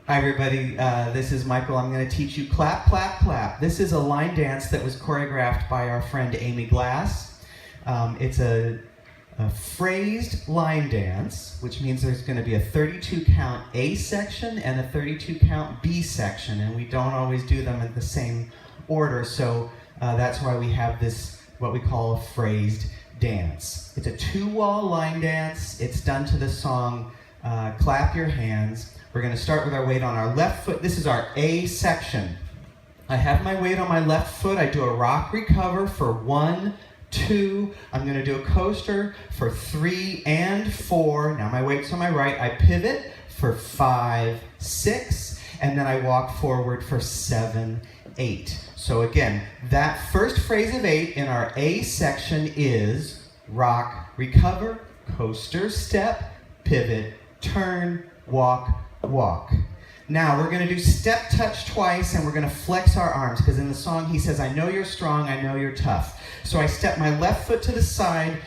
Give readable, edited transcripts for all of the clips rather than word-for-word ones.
Hi everybody, this is Michael. I'm going to teach you clap, clap, clap. This is a line dance that was choreographed by our friend Amy Glass. It's a phrased line dance, which means there's going to be a 32 count A section and a 32 count B section, and we don't always do them in the same order, so that's why we have this, what we call a phrased dance. It's a 2-wall line dance. It's done to the song Clap Your Hands. We're going to start with our weight on our left foot. This is our A section. I have my weight on my left foot. I do a rock recover for 1, 2. I'm going to do a coaster for 3 and 4. Now my weight's on my right. I pivot for 5, 6, and then I walk forward for 7, 8. So again, that first phrase of 8 in our A section is rock, recover, coaster, step, pivot, turn, walk, walk. Now we're going to do step touch twice, and we're going to flex our arms, because in the song he says, I know you're strong, I know you're tough. So I step my left foot to the side,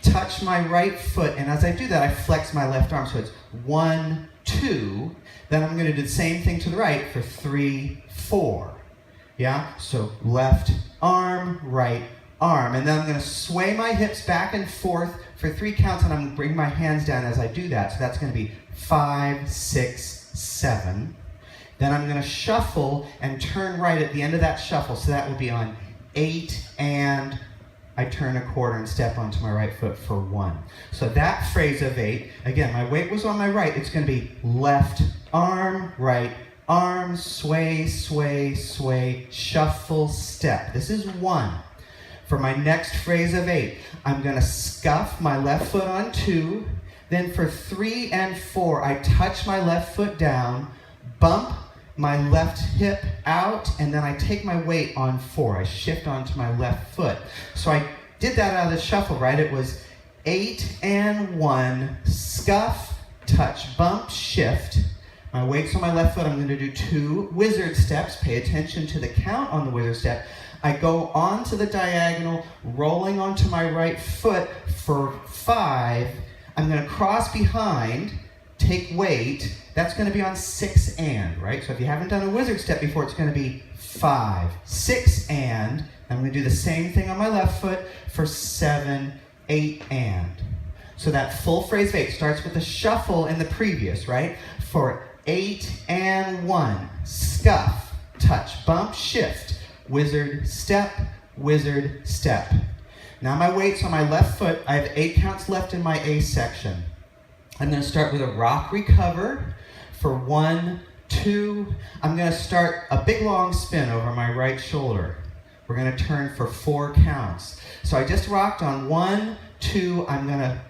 touch my right foot, and as I do that I flex my left arm. So it's 1, 2. Then I'm going to do the same thing to the right for 3, 4. Yeah? So left arm, right arm. And then I'm going to sway my hips back and forth for 3 counts, and I'm going to bring my hands down as I do that. So that's going to be 5, 6, 7. Then I'm going to shuffle and turn right at the end of that shuffle. So that will be on 8, and I turn a quarter and step onto my right foot for 1. So that phrase of 8, again, my weight was on my right. It's going to be left arm, right arm, sway, sway, sway, shuffle, step. This is 1. For my next phrase of 8, I'm going to scuff my left foot on 2. Then for 3 and 4, I touch my left foot down, bump my left hip out, and then I take my weight on 4. I shift onto my left foot. So I did that out of the shuffle, right? It was 8 and 1, scuff, touch, bump, shift. My weight's on my left foot. I'm going to do 2 wizard steps. Pay attention to the count on the wizard step. I go onto the diagonal, rolling onto my right foot for 5. I'm going to cross behind, take weight. That's going to be on 6 and, right? So if you haven't done a wizard step before, it's going to be 5, 6 and. I'm going to do the same thing on my left foot for 7, 8 and. So that full phrase of 8 starts with a shuffle in the previous, right? For 8 and 1, scuff, touch, bump, shift, wizard step, wizard step. Now my weight's on my left foot. I have 8 counts left in my A section. I'm going to start with a rock recover for 1, 2. I'm going to start a big long spin over my right shoulder. We're going to turn for 4 counts. So I just rocked on 1, 2. I'm going to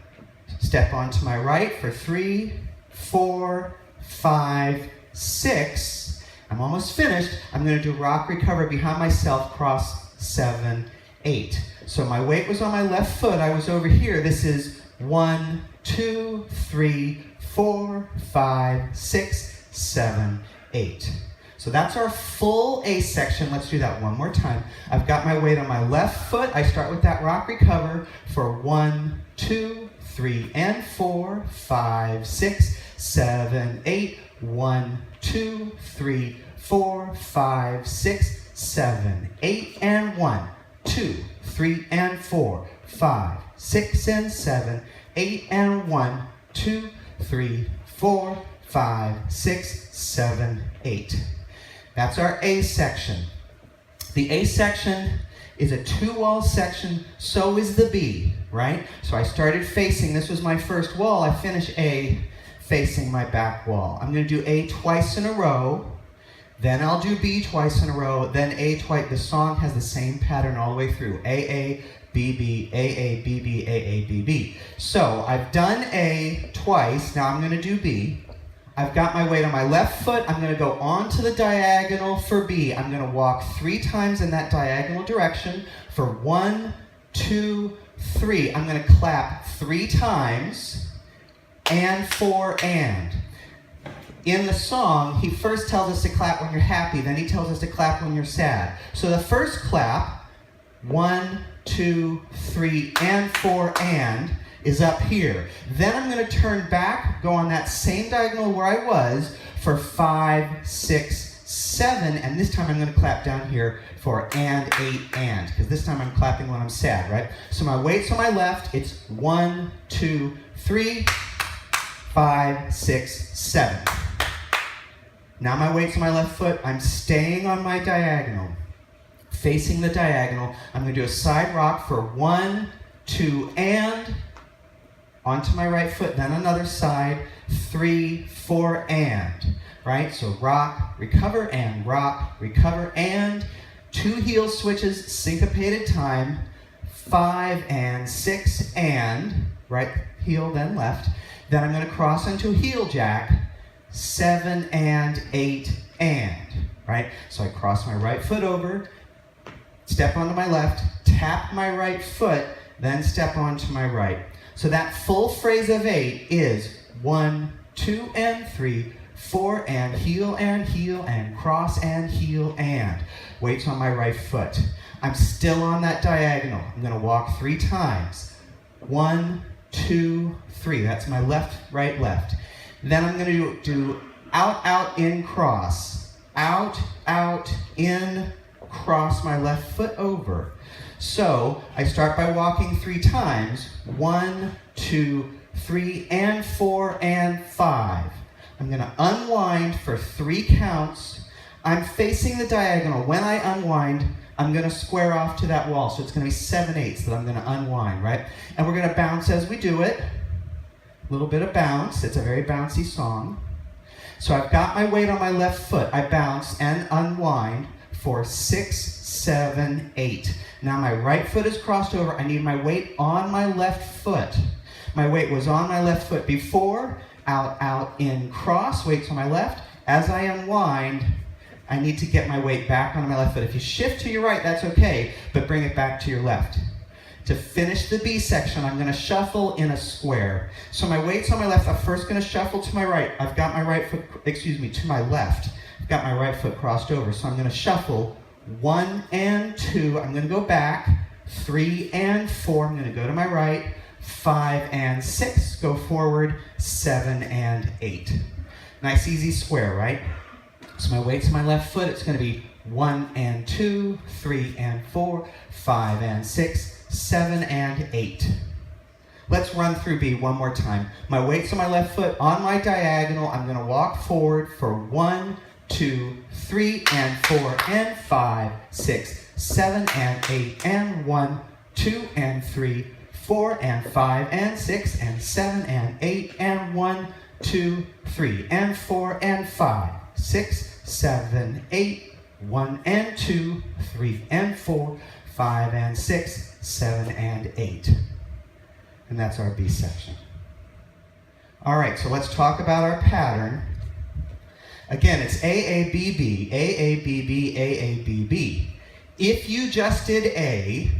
step onto my right for 3, 4, 5, 6. I'm almost finished. I'm going to do rock recover behind myself, cross 7, 8. So my weight was on my left foot. I was over here. This is 1, 2, 3, 4, 5, 6, 7, 8. So that's our full A section. Let's do that one more time. I've got my weight on my left foot. I start with that rock recover for 1, 2, 3, and 4, 5, 6, 7, 8. 1, 2, 3, 4, 5, 6, 7, 8, and 1, 2, 3, and 4, 5, 6, and 7, 8, and 1, 2, 3, 4, 5, 6, 7, 8. That's our A section. The A section is a 2-wall section, so is the B, right? So I started facing, this was my first wall, I finished A facing my back wall. I'm going to do A twice in a row, then I'll do B twice in a row, then A twice. The song has the same pattern all the way through. A, B, B, A, B, B, A, B, B. So I've done A twice, now I'm going to do B. I've got my weight on my left foot. I'm going to go onto the diagonal for B. I'm going to walk 3 times in that diagonal direction for 1, 2, 3. I'm going to clap 3 times. And 4 and. In the song, he first tells us to clap when you're happy, then he tells us to clap when you're sad. So the first clap, 1, 2, 3, and 4 and. is up here. Then I'm going to turn back, go on that same diagonal where I was for 5, 6, 7, and this time I'm going to clap down here for and, 8, and, because this time I'm clapping when I'm sad, right? So my weight's on my left, it's 1, 2, 3, 5, 6, 7. Now my weight's on my left foot, I'm staying on my diagonal, facing the diagonal. I'm going to do a side rock for 1, 2, and, onto my right foot, then another side, 3, 4, and, right? So rock, recover, and, 2 heel switches, syncopated time, 5 and 6 and, right heel then left. Then I'm going to cross into a heel jack, 7 and 8 and, right? So I cross my right foot over, step onto my left, tap my right foot, then step onto my right. So that full phrase of 8 is 1, 2, and 3, 4, and heel, and cross, and heel, and. Weight's on my right foot. I'm still on that diagonal. I'm going to walk 3 times. 1, 2, 3. That's my left, right, left. Then I'm going to do out, out, in, cross. Out, in, cross my left foot over. So I start by walking 3 times. 1, 2, 3, and 4, and 5. I'm going to unwind for 3 counts. I'm facing the diagonal. When I unwind, I'm going to square off to that wall. So it's going to be 7/8 that I'm going to unwind, right? And we're going to bounce as we do it. A little bit of bounce. It's a very bouncy song. So I've got my weight on my left foot. I bounce and unwind for 6, 7, 8. Now my right foot is crossed over. I need my weight on my left foot. My weight was on my left foot before. Out, in, cross. Weight's on my left. As I unwind, I need to get my weight back on my left foot. If you shift to your right, that's okay, but bring it back to your left. To finish the B section, I'm going to shuffle in a square. So my weight's on my left. I'm first going to shuffle to my right. I've got my right foot, to my left. I've got my right foot crossed over. So I'm going to shuffle 1 and 2. I'm going to go back. 3 and 4. I'm going to go to my right. 5 and 6. Go forward. 7 and 8. Nice, easy square, right? So my weight's on my left foot. It's going to be 1 and 2, 3 and 4, 5 and 6, 7 and 8. Let's run through B one more time. My weight's on my left foot. On my diagonal, I'm going to walk forward for 1, 2, 3 and 4 and 5, 6, 7 and 8 and 1, 2 and 3, 4 and 5 and 6 and 7 and 8 and 1, 2, 3 and 4 and 5, 6, 7, 8, 1 and 2, 3 and 4, 5 and 6, 7 and 8. And that's our B section. All right, so let's talk about our pattern. Again, it's A, A, B, B, A, A, B, B, A, A, B, B. If you just did A,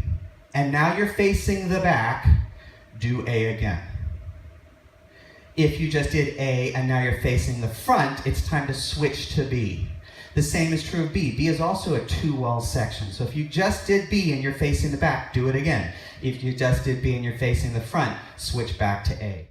and now you're facing the back, do A again. If you just did A, and now you're facing the front, it's time to switch to B. The same is true of B. B is also a 2-wall section. So if you just did B and you're facing the back, do it again. If you just did B and you're facing the front, switch back to A.